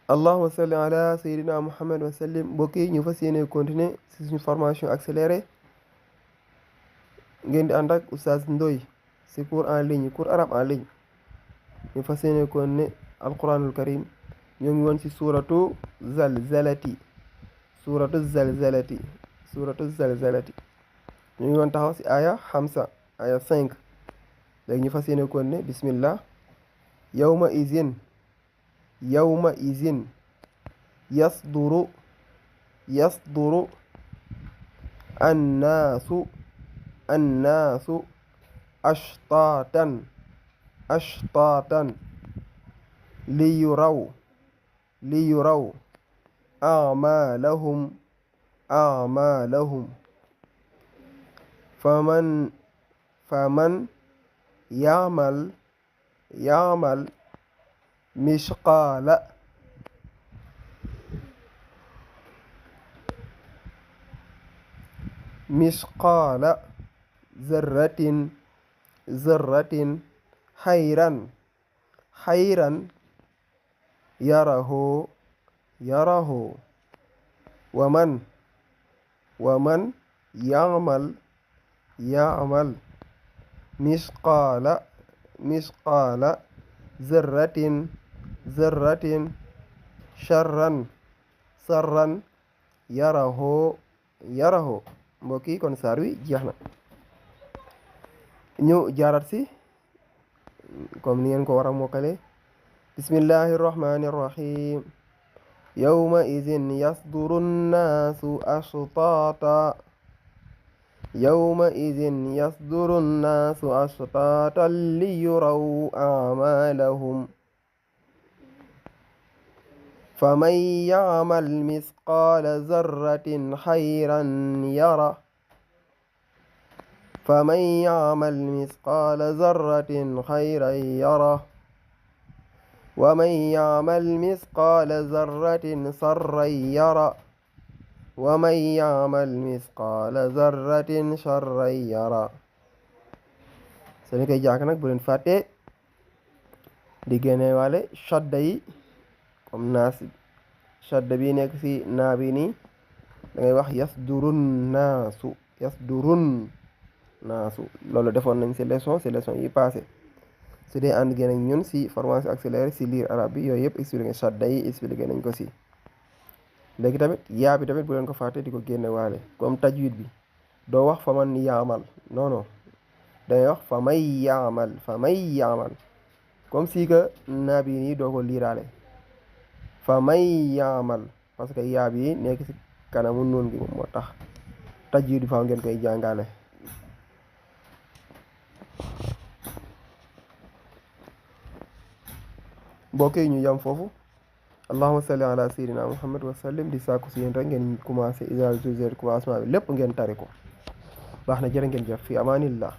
allahumma salli ala sayyidina muhammad wa sallim mbokk yi ñu fas yéene continuer ci suñu formation accélérée ngeen di ànd ak oustaz Ndoye ci cours en ligne cours arabe en ligne ñu fas yéene continuer alquranul karim ñoo ngi woon ci suratu zalzalati ñu ngi woon taxaw ci aya 5 léegi ñu fas yéene continuer bismillah yawma izin yasduru annaasu ashtatan liyuraw a'malahum faman ya'mal misqaala zarratin xayran yarahu waman ya'mal misqaala zarratin sarran yarahu mbokk yi kon saar wi jeex na ñu jaarat si comme ni ngeen ko war a mokkale bismillahi irrahmani irrahim yawma idin yasduru nnaasu ashtatan liyuraw a'malahum faman ya'mal misqaala zarratin xayran yara waman ya'mal misqaala zarratin sharran yara soo koy jàng nag bu leen fàtte di génne waale shadda yi comme naas shadda bi nekk ci naa bi nii da ngay wax yasdurun naasu loolu defoon nañ ci leçon yi passé su dee ànd ngeen ak ñun ci formation accélérée ci lire arabe bi yooyu yëpp expliqué shadda yi expliqué nañ ko ci léegi tamit yaa bi tamit bu leen ko fàtte di ko génne waale comme tajwid bi doo wax fa man yaamal non dangay wax fa may yaamal comme si que naa bi nii doo ko liiraale fa may yaamal parce que yaa bi nekk ci kanamu nuun gi moom moo tax tajwid bi faaw ngeen koy jàngale mbokk yi ñu yam foofu allahumma salli ala sayyidina muhammad wa sallim di sàkku si yéen rek ngeen commencé isal commencement bi lépp ngeen tari ko baax na jërë ngeen jëf fi amanillah